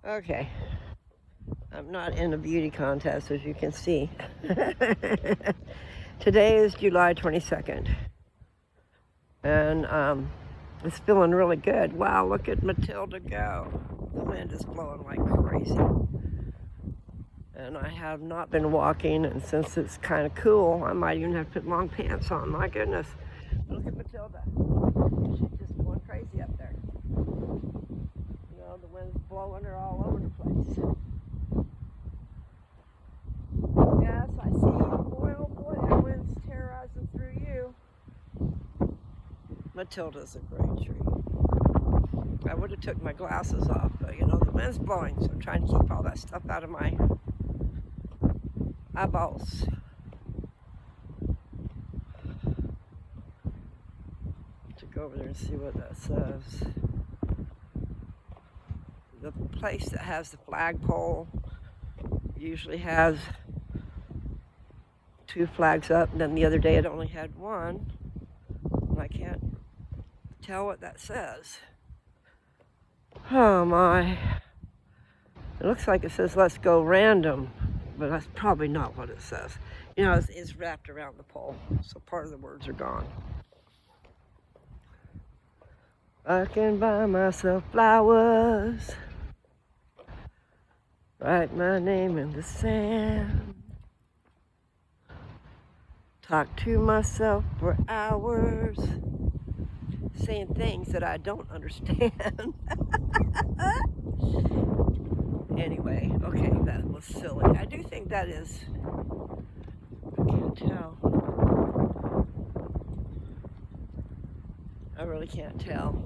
Okay, I'm not in a beauty contest, as you can see. Today is July 22nd, and it's feeling really good. Wow, look at Matilda go. The wind is blowing like crazy. And I have not been walking, and since it's kind of cool, I might even have to put long pants on. My goodness. Look at Matilda. She's just going crazy up there. You know, the wind's blowing her all over the place. Yes, I see you. Boy, oh boy, that wind's terrorizing through you. Matilda's a great tree. I would have took my glasses off, but you know, the wind's blowing, so I'm trying to keep all that stuff out of my eyeballs. To go over there and see what that says. The place that has the flagpole usually has 2 flags up, and then the other day it only had 1. And I can't tell what that says. Oh my. It looks like it says let's go random, but that's probably not what it says. You know, it's wrapped around the pole, so part of the words are gone. I can buy myself flowers, write my name in the sand, talk to myself for hours, saying things that I don't understand. Anyway, okay, that was silly. I do think that is, I can't tell. I really can't tell.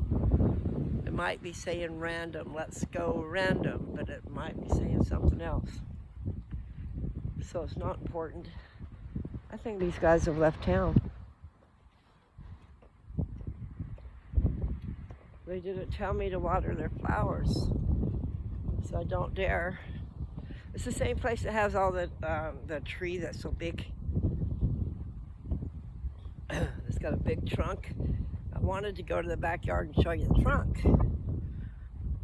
It might be saying random, let's go random, but it might be saying something else. So it's not important. I think these guys have left town. They didn't tell me to water their flowers, so I don't dare. It's the same place that has all the tree that's so big. It's got a big trunk. I wanted to go to the backyard and show you the trunk,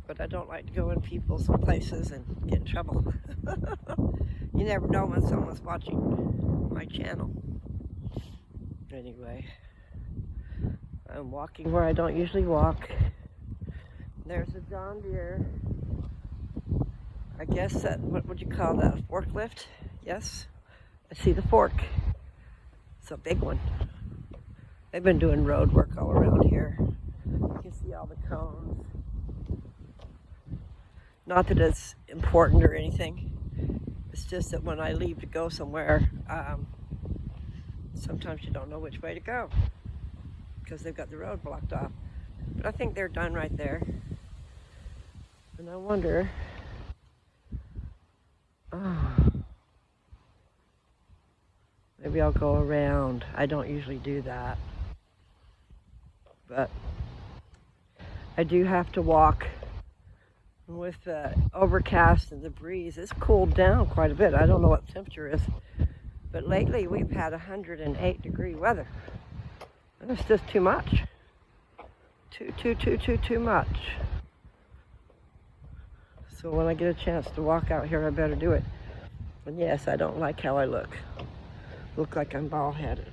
but I don't like to go in people's places and get in trouble. You never know when someone's watching my channel. Anyway, I'm walking where I don't usually walk. There's a John Deere. I guess that, what would you call that, a forklift? Yes, I see the fork. It's a big one. They've been doing road work all around here. You can see all the cones. Not that it's important or anything. It's just that when I leave to go somewhere, sometimes you don't know which way to go because they've got the road blocked off. But I think they're done right there. And I wonder, maybe I'll go around. I don't usually do that. But I do have to walk with the overcast and the breeze. It's cooled down quite a bit. I don't know what the temperature is, but lately we've had 108-degree weather. And it's just too much. Too much. So when I get a chance to walk out here, I better do it. And yes, I don't like how I look. Look like I'm bald-headed.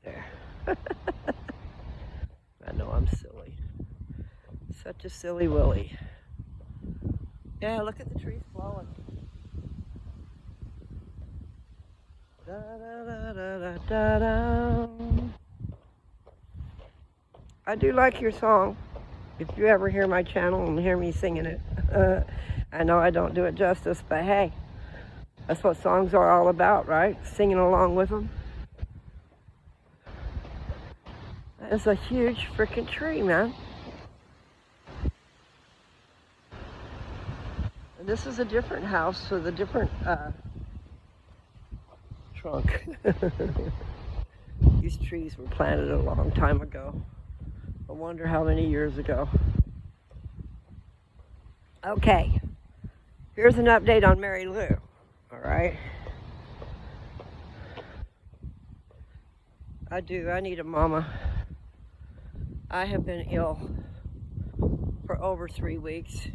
There. I know I'm silly. Such a silly Willy. Yeah, look at the trees blowing. Da, da, da, da, da, da. I do like your song. If you ever hear my channel and hear me singing it, I know I don't do it justice, but hey, that's what songs are all about, right? Singing along with them. That is a huge freaking tree, man. And this is a different house with a different trunk. These trees were planted a long time ago. I wonder how many years ago. Okay, here's an update on Mary Lou, all right? I need a mama. I have been ill for over 3 weeks.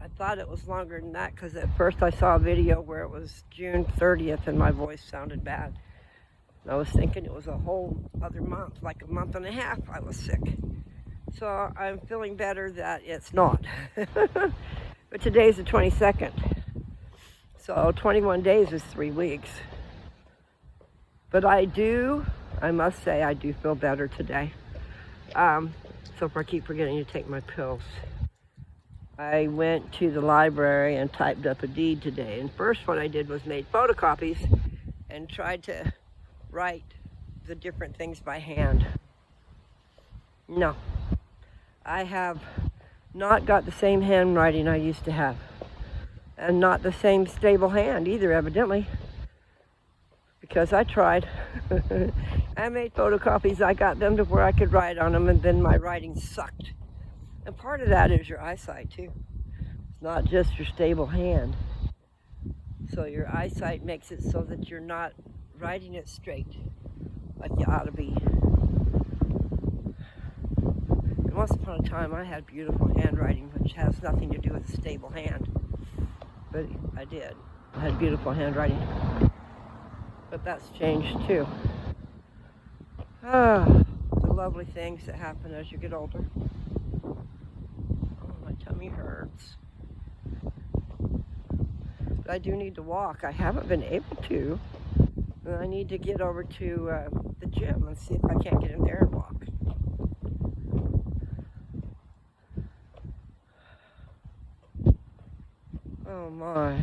I thought it was longer than that because at first I saw a video where it was June 30th and my voice sounded bad. And I was thinking it was a whole other month, like a month and a half I was sick. So I'm feeling better that it's not. But today's the 22nd. So 21 days is 3 weeks. But I must say, I do feel better today. So if I keep forgetting to take my pills. I went to the library and typed up a deed today. And first what I did was made photocopies and tried to write the different things by hand. No, I have not got the same handwriting I used to have. And not the same stable hand either, evidently. Because I tried. I made photocopies, I got them to where I could write on them, and then my writing sucked. And part of that is your eyesight too. It's not just your stable hand. So your eyesight makes it so that you're not writing it straight like you ought to be. And once upon a time I had beautiful handwriting, which has nothing to do with a stable hand. But I did. I had beautiful handwriting. But that's changed too. The lovely things that happen as you get older. Oh, my tummy hurts. But I do need to walk. I haven't been able to. And I need to get over to the gym and see if I can't get in there and walk. Oh my.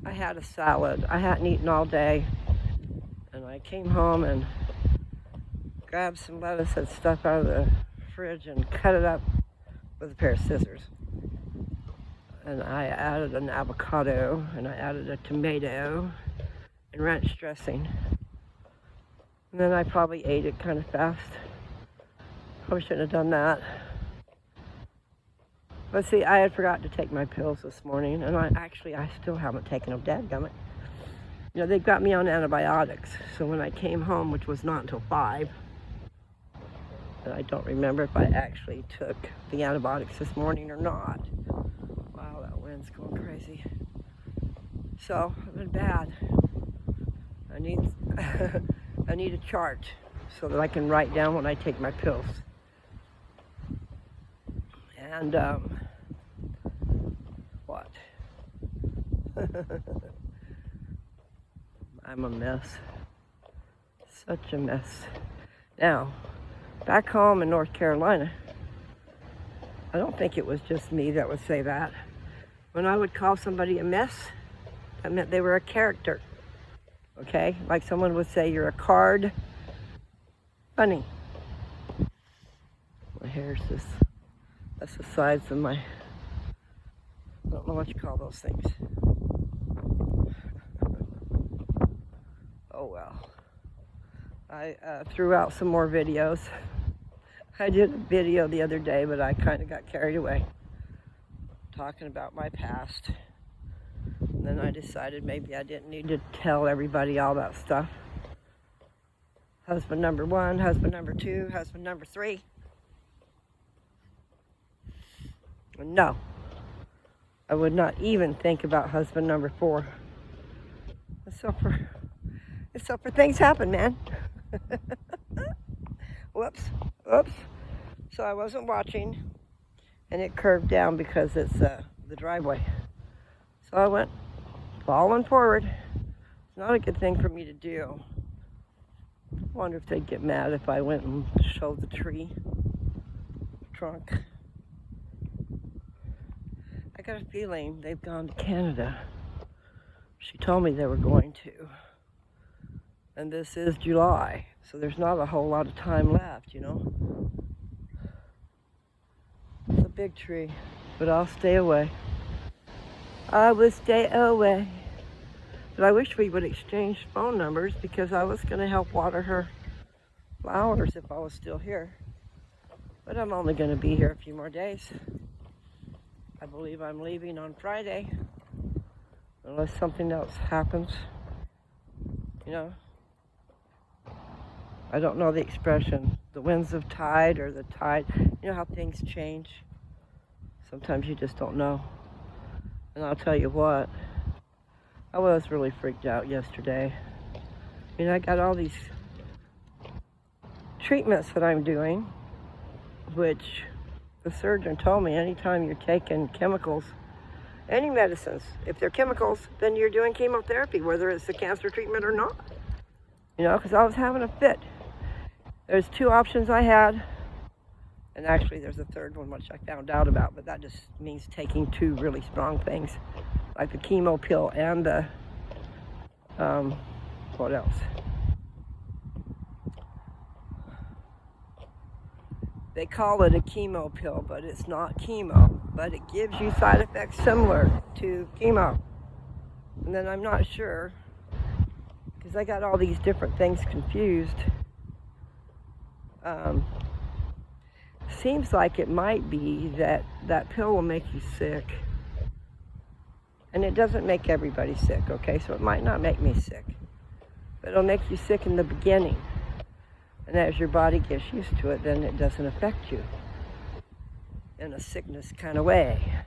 I had a salad. I hadn't eaten all day. And I came home and grabbed some lettuce and stuff out of the fridge and cut it up with a pair of scissors. And I added an avocado and I added a tomato and ranch dressing. And then I probably ate it kind of fast. Probably shouldn't have done that. But see, I had forgotten to take my pills this morning, and I still haven't taken them. Dadgummit. You know, they've got me on antibiotics, so when I came home, which was not until 5, and I don't remember if I actually took the antibiotics this morning or not. Wow, that wind's going crazy. So, I've been bad. I need I need a chart so that I can write down when I take my pills. And, what? I'm a mess. Such a mess. Now, back home in North Carolina, I don't think it was just me that would say that. When I would call somebody a mess, that meant they were a character. Okay? Like someone would say, you're a card. Funny. My hair's just... That's the sides of my, I don't know what you call those things. Oh well. I threw out some more videos. I did a video the other day, but I kind of got carried away talking about my past. And then I decided maybe I didn't need to tell everybody all that stuff. Husband number 1, husband number 2, husband number 3. No, I would not even think about husband number 4. Except for things happen, man. Whoops. So I wasn't watching, and it curved down because it's the driveway. So I went falling forward. It's not a good thing for me to do. I wonder if they'd get mad if I went and showed the tree trunk. I got a feeling they've gone to Canada. She told me they were going to. And this is July, so there's not a whole lot of time left, you know. It's a big tree, but I'll stay away. I will stay away. But I wish we would exchange phone numbers because I was going to help water her flowers if I was still here. But I'm only going to be here a few more days. I believe I'm leaving on Friday, unless something else happens, you know. I don't know the expression, the winds of tide or the tide. You know how things change? Sometimes you just don't know. And I'll tell you what, I was really freaked out yesterday. You know, I got all these treatments that I'm doing, which the surgeon told me anytime you're taking chemicals, any medicines, if they're chemicals, then you're doing chemotherapy, whether it's a cancer treatment or not. You know, because I was having a fit. There's two options I had, and actually there's a third one which I found out about, but that just means taking two really strong things, like the chemo pill and the, what else? They call it a chemo pill, but it's not chemo, but it gives you side effects similar to chemo. And then I'm not sure, because I got all these different things confused. Seems like it might be that that pill will make you sick. And it doesn't make everybody sick, okay? So it might not make me sick. But it'll make you sick in the beginning. And as your body gets used to it, then it doesn't affect you in a sickness kind of way.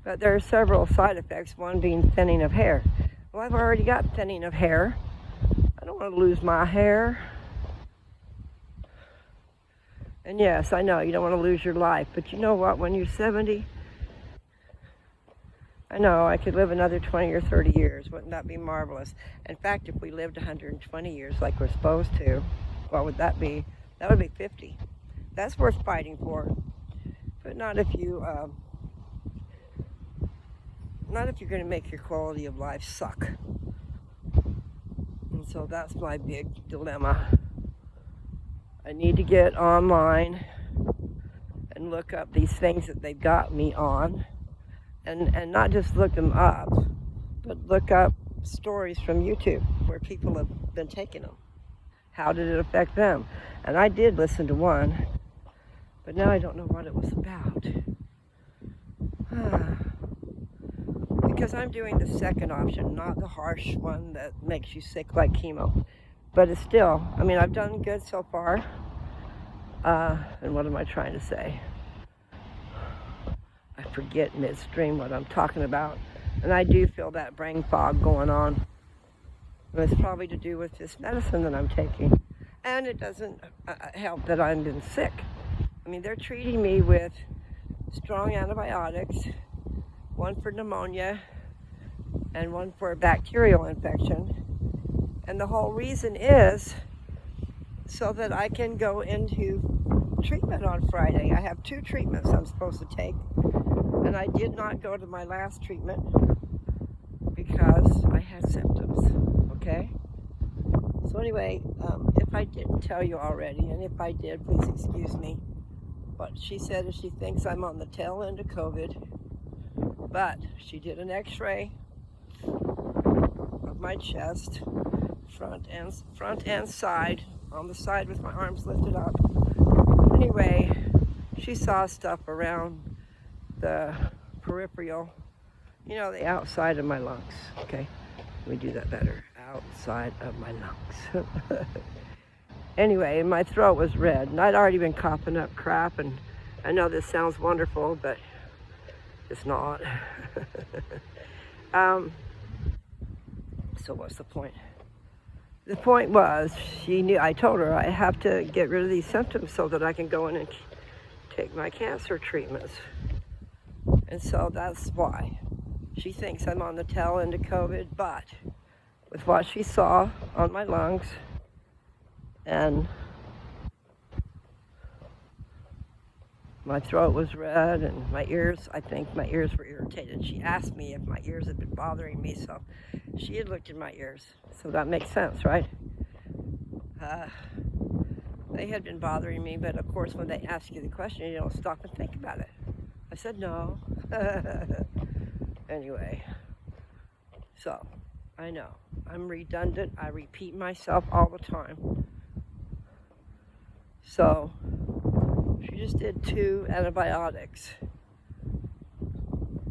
But there are several side effects, one being thinning of hair. Well, I've already got thinning of hair. I don't want to lose my hair. And yes, I know you don't want to lose your life, but you know what? When you're 70, I know I could live another 20 or 30 years. Wouldn't that be marvelous? In fact, if we lived 120 years like we're supposed to, what would that be? That would be 50. That's worth fighting for. But not if you're going to make your quality of life suck. And so that's my big dilemma. I need to get online and look up these things that they've got me on, and not just look them up, but look up stories from YouTube where people have been taking them. How did it affect them? And I did listen to one, but now I don't know what it was about. Because I'm doing the second option, not the harsh one that makes you sick like chemo. But it's still, I mean, I've done good so far. And what am I trying to say? I forget midstream what I'm talking about. And I do feel that brain fog going on. And it's probably to do with this medicine that I'm taking. And it doesn't help that I've been sick. I mean, they're treating me with strong antibiotics, one for pneumonia and one for a bacterial infection. And the whole reason is so that I can go into treatment on Friday. I have 2 treatments I'm supposed to take. And I did not go to my last treatment because I had symptoms, okay? So anyway, if I didn't tell you already, and if I did, please excuse me. But she said if she thinks I'm on the tail end of COVID, but she did an x-ray of my chest, front and side, on the side with my arms lifted up. Anyway, she saw stuff around the peripheral, you know, the outside of my lungs, okay? Let me do that better. Outside of my lungs. Anyway, my throat was red, and I'd already been coughing up crap, and I know this sounds wonderful, but it's not. So what's the point? The point was, she knew, I told her I have to get rid of these symptoms so that I can go in and take my cancer treatments. And so that's why. She thinks I'm on the tail end of COVID, but with what she saw on my lungs and my throat was red and my ears, I think my ears were irritated. She asked me if my ears had been bothering me, so she had looked in my ears. So that makes sense, right? They had been bothering me, but of course when they ask you the question, you don't stop and think about it. I said no. Anyway, so I know I'm redundant. I repeat myself all the time. So she just did 2 antibiotics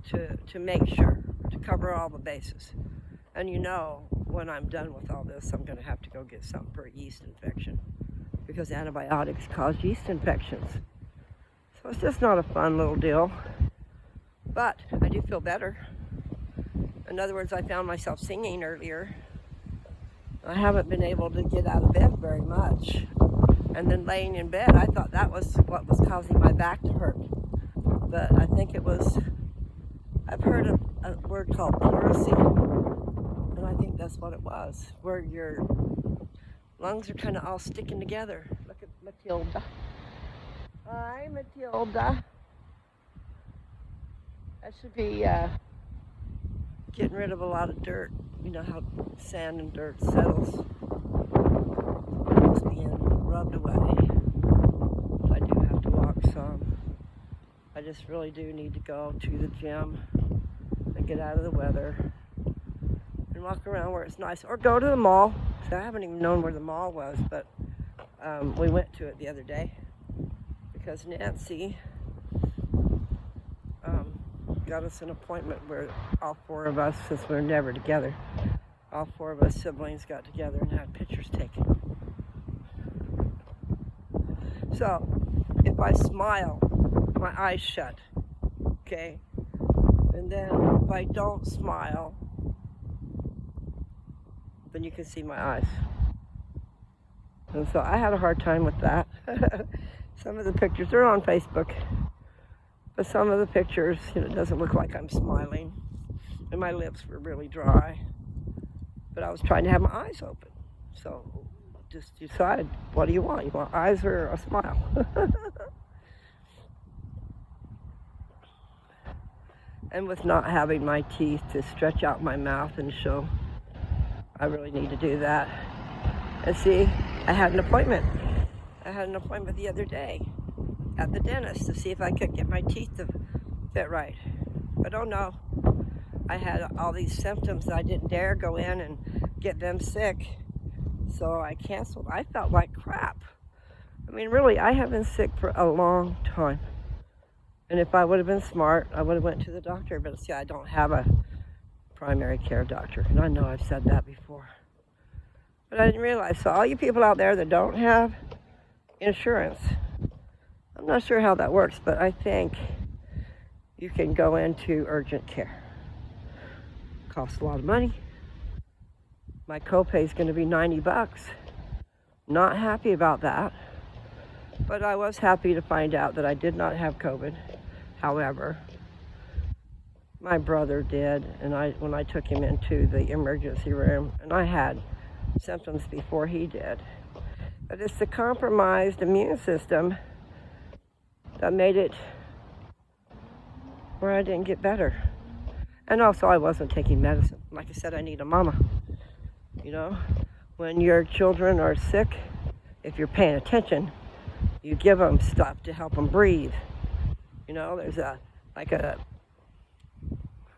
to make sure, to cover all the bases. And you know, when I'm done with all this, I'm going to have to go get something for a yeast infection because antibiotics cause yeast infections. So it's just not a fun little deal. But I do feel better. In other words, I found myself singing earlier. I haven't been able to get out of bed very much. And then laying in bed, I thought that was what was causing my back to hurt. But I think it was, I've heard a word called pleurisy. And I think that's what it was, where your lungs are kind of all sticking together. Look at Matilda. Hi, Matilda. That should be getting rid of a lot of dirt. You know how sand and dirt settles. It's being rubbed away. I do have to walk some. I just really do need to go to the gym and get out of the weather and walk around where it's nice. Or go to the mall. So I haven't even known where the mall was, but we went to it the other day because Nancy got us an appointment where all four of us, since we're never together, all four of us siblings got together and had pictures taken. So, if I smile, my eyes shut, okay? And then if I don't smile, then you can see my eyes. And so I had a hard time with that. Some of the pictures are on Facebook. But some of the pictures, it doesn't look like I'm smiling. And my lips were really dry. But I was trying to have my eyes open. So just decide, what do you want? You want eyes or a smile? And with not having my teeth to stretch out my mouth and show, I really need to do that. And see, I had an appointment. I had an appointment the other day at the dentist to see if I could get my teeth to fit right. But oh no, I had all these symptoms. I didn't dare go in and get them sick. So I canceled. I felt like crap. I mean, really, I have been sick for a long time. And if I would have been smart, I would have went to the doctor. But see, I don't have a primary care doctor. And I know I've said that before. But I didn't realize. So all you people out there that don't have insurance, I'm not sure how that works, but I think you can go into urgent care. Costs a lot of money. My copay is going to be $90. Not happy about that, but I was happy to find out that I did not have COVID. However, my brother did, and when I took him into the emergency room, and I had symptoms before he did. But it's the compromised immune system that made it where I didn't get better. And also I wasn't taking medicine. Like I said, I need a mama. You know, when your children are sick, if you're paying attention, you give them stuff to help them breathe. You know, there's I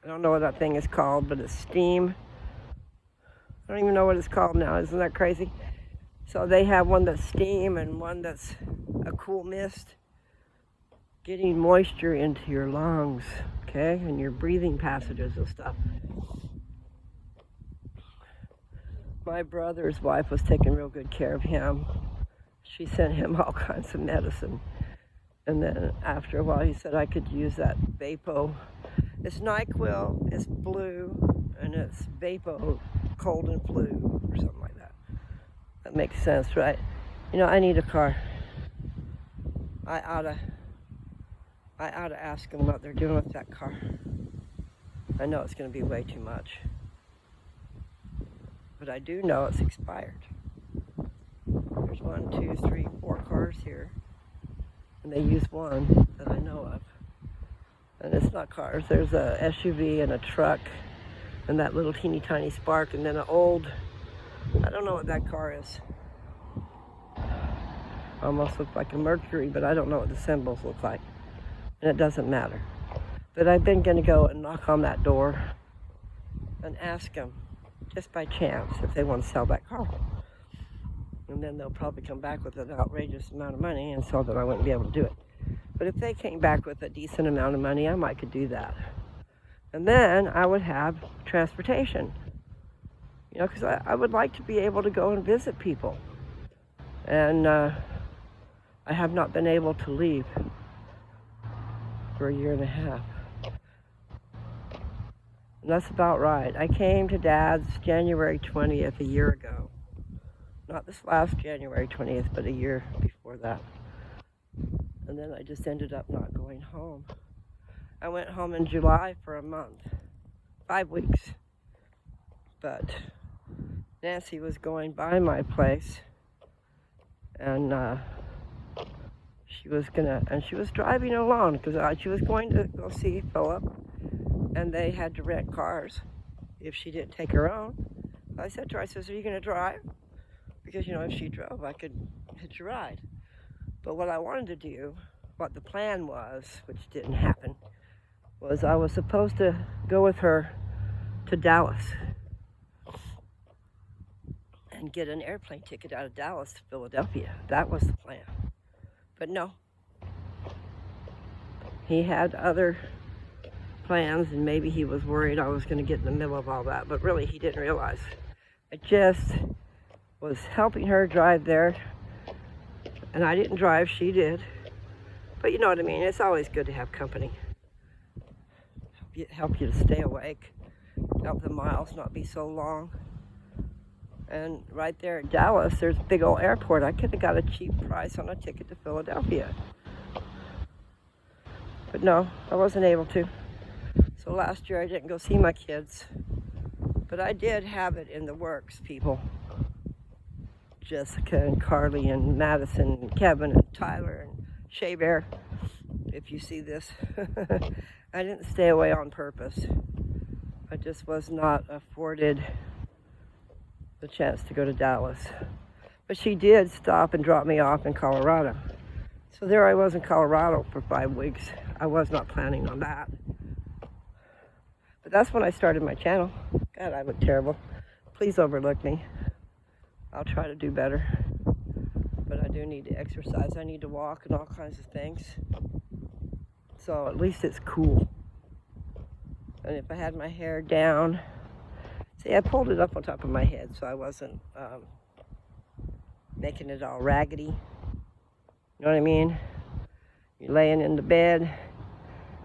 don't know what that thing is called, but it's steam. I don't even know what it's called now. Isn't that crazy? So they have one that's steam and one that's a cool mist, getting moisture into your lungs, okay, and your breathing passages and stuff. My brother's wife was taking real good care of him. She sent him all kinds of medicine. And then after a while, he said I could use that Vapo. It's NyQuil, it's blue, and it's Vapo cold and flu, or something like that. That makes sense, right? You know, I need a car. I ought to ask them what they're doing with that car. I know it's going to be way too much. But I do know it's expired. There's 1, 2, 3, 4 cars here. And they use one that I know of. And it's not cars. There's a SUV and a truck and that little teeny tiny Spark and then an old, I don't know what that car is. Almost looks like a Mercury, but I don't know what the symbols look like. And it doesn't matter. But I've been going to go and knock on that door and ask them, just by chance, if they want to sell that car. And then they'll probably come back with an outrageous amount of money, and so that I wouldn't be able to do it. But if they came back with a decent amount of money, I might could do that. And then I would have transportation. You know, because I would like to be able to go and visit people. And I have not been able to leave for a year and a half. And that's about right. I came to Dad's January 20th a year ago. Not this last January 20th, but a year before that. And then I just ended up not going home. I went home in July for a month, 5 weeks. But Nancy was going by my place, and she was driving alone because she was going to go see Philip, and they had to rent cars if she didn't take her own. I said to her, I says, are you going to drive? Because, you know, if she drove, I could hitch a ride. But what I wanted to do, what the plan was, which didn't happen, was I was supposed to go with her to Dallas and get an airplane ticket out of Dallas to Philadelphia. That was the plan. But no. He had other plans, and maybe he was worried I was going to get in the middle of all that, but really he didn't realize. I just was helping her drive there, and I didn't drive, she did. But you know what I mean, it's always good to have company. Help you to stay awake, help the miles not be so long. And right there in Dallas, there's a big old airport. I could have got a cheap price on a ticket to Philadelphia. But no, I wasn't able to. So last year I didn't go see my kids. But I did have it in the works, people. Jessica and Carly and Madison and Kevin and Tyler and Shea Bear. If you see this, I didn't stay away on purpose. I just was not afforded the chance to go to Dallas. But she did stop and drop me off in Colorado. So there I was in Colorado for 5 weeks. I was not planning on that. But that's when I started my channel. God, I look terrible. Please overlook me. I'll try to do better. But I do need to exercise. I need to walk and all kinds of things. So at least it's cool. And if I had my hair down, see, I pulled it up on top of my head so I wasn't making it all raggedy. You know what I mean? You're laying in the bed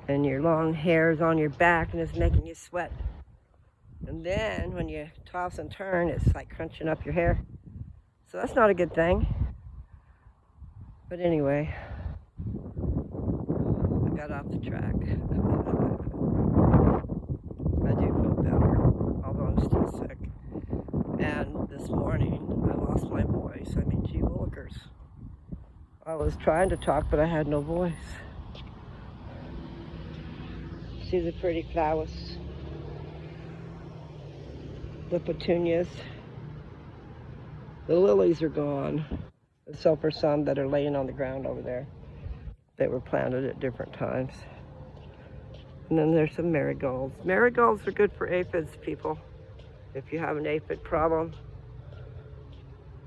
and your long hair is on your back and it's making you sweat. And then when you toss and turn, it's like crunching up your hair. So that's not a good thing. But anyway, I got off the track. I do feel better, although I'm still sick. And this morning, I lost my voice. I mean, gee willikers. I was trying to talk, but I had no voice. See the pretty flowers? The petunias. The lilies are gone. Except for some that are laying on the ground over there. They were planted at different times. And then there's some marigolds. Marigolds are good for aphids, people. If you have an aphid problem,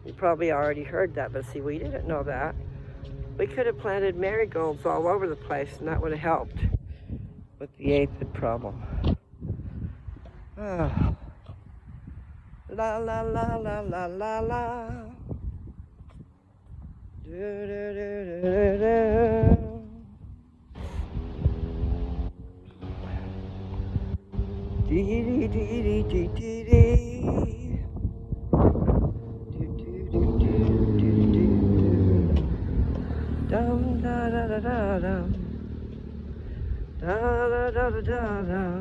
you probably already heard that, but see, we didn't know that. We could have planted marigolds all over the place, and that would have helped with the aphid problem. Oh. La la la la la la la. Do, do, do, do, do. Dee dee dee dee dee dee dee. Do do do do do do. Dum da da da da dum. Da da da da da dum.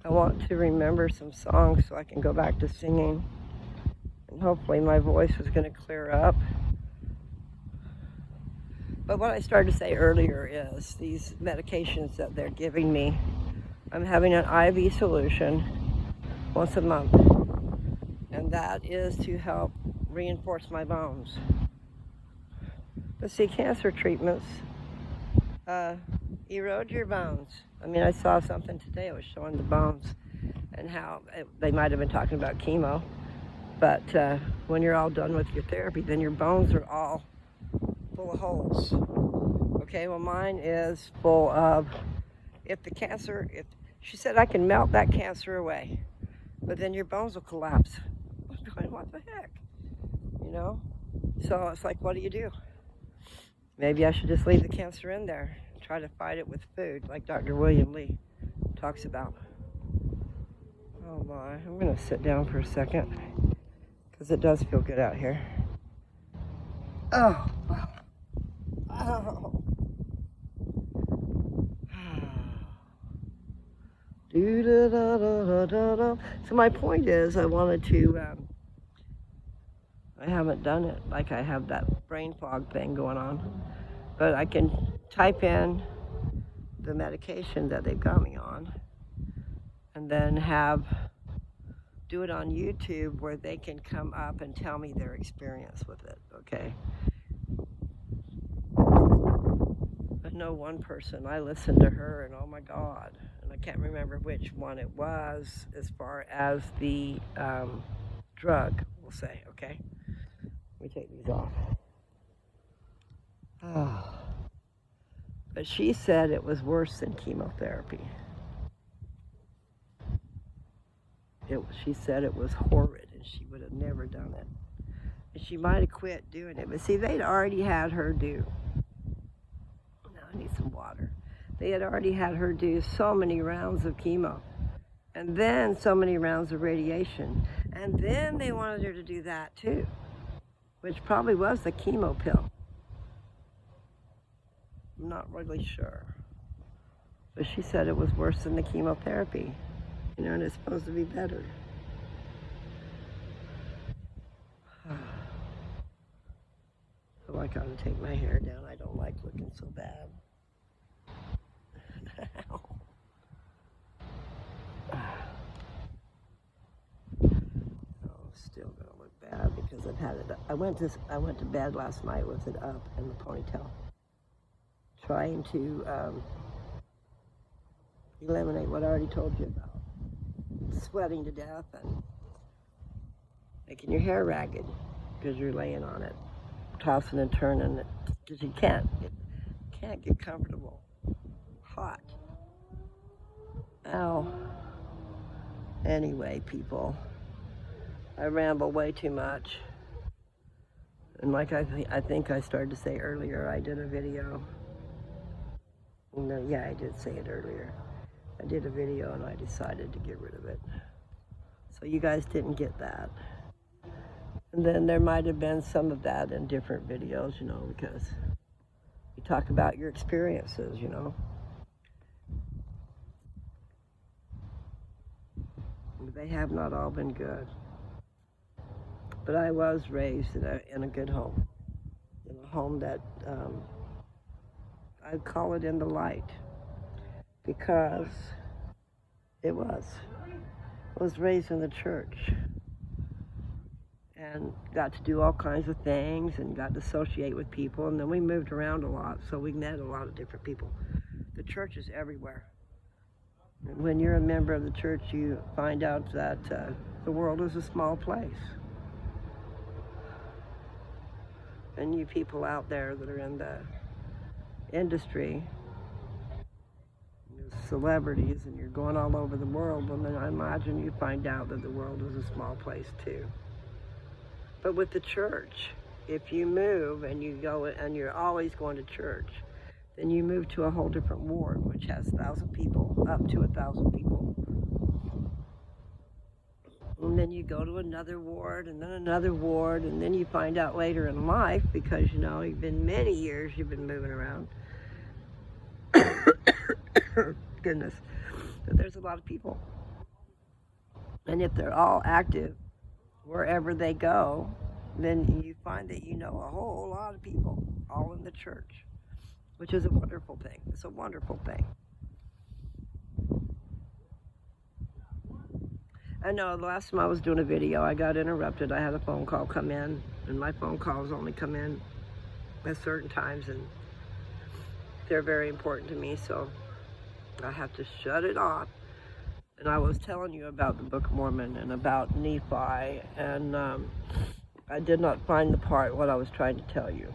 I want to remember some songs so I can go back to singing. And hopefully my voice is going to clear up. But what I started to say earlier is these medications that they're giving me, I'm having an IV solution once a month. And that is to help reinforce my bones. But see, cancer treatments erode your bones. I mean, I saw something today, it was showing the bones and how they might have been talking about chemo. But when you're all done with your therapy, then your bones are all full of holes. Okay, well mine is full of, if She said, I can melt that cancer away, but then your bones will collapse. I'm going, what the heck? You know? So it's like, what do you do? Maybe I should just leave the cancer in there, try to fight it with food, like Dr. William Li talks about. Oh my, I'm gonna sit down for a second, because it does feel good out here. Oh, oh. So my point is, I wanted to, I haven't done it, like I have that brain fog thing going on, but I can type in the medication that they've got me on, and then do it on YouTube where they can come up and tell me their experience with it, okay? I know one person, I listened to her, and oh my God, and I can't remember which one it was as far as the drug, we'll say, okay? Let me take these off. Oh. But she said it was worse than chemotherapy. She said it was horrid, and she would have never done it. And she might have quit doing it, but see, they'd already had her do, now I need some water. They had already had her do so many rounds of chemo, and then so many rounds of radiation, and then they wanted her to do that too, which probably was the chemo pill. I'm not really sure. But she said it was worse than the chemotherapy, you know, and it's supposed to be better. So I gotta take my hair down. I don't like looking so bad. Still gonna look bad because I've had it up. I went to bed last night with it up in the ponytail, trying to eliminate what I already told you about. Sweating to death and making your hair ragged because you're laying on it, tossing and turning it, because you can't get comfortable. Hot. Ow. Anyway, people, I ramble way too much. And like I think I started to say earlier, I did a video. No, yeah, I did say it earlier. I did a video and I decided to get rid of it. So you guys didn't get that. And then there might have been some of that in different videos, you know, because you talk about your experiences, you know. They have not all been good. But I was raised in a good home. In a home that I'd call it in the light. Because it was. I was raised in the church and got to do all kinds of things and got to associate with people, and then we moved around a lot, so we met a lot of different people. The church is everywhere. And when you're a member of the church, you find out that the world is a small place. And you people out there that are in the industry, celebrities, and you're going all over the world, well, then I imagine you find out that the world is a small place too. But with the church, if you move and you go and you're always going to church, then you move to a whole different ward, which has 1,000 people, up to 1,000 people. And then you go to another ward, and then another ward, and then you find out later in life, because, you know, you've been many years, you've been moving around. Goodness, that there's a lot of people. And if they're all active wherever they go, then you find that you know a whole lot of people all in the church, which is a wonderful thing. It's a wonderful thing. I know the last time I was doing a video, I got interrupted. I had a phone call come in, and my phone calls only come in at certain times, and they're very important to me, so I have to shut it off. And I was telling you about the Book of Mormon and about Nephi, and I did not find the part what I was trying to tell you,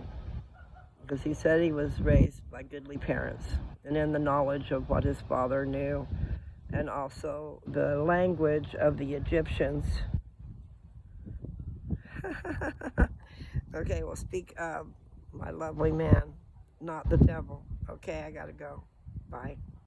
because he said he was raised by goodly parents and in the knowledge of what his father knew and also the language of the Egyptians. Okay, well, speak of my lovely man, not the devil. Okay, I gotta go. Bye.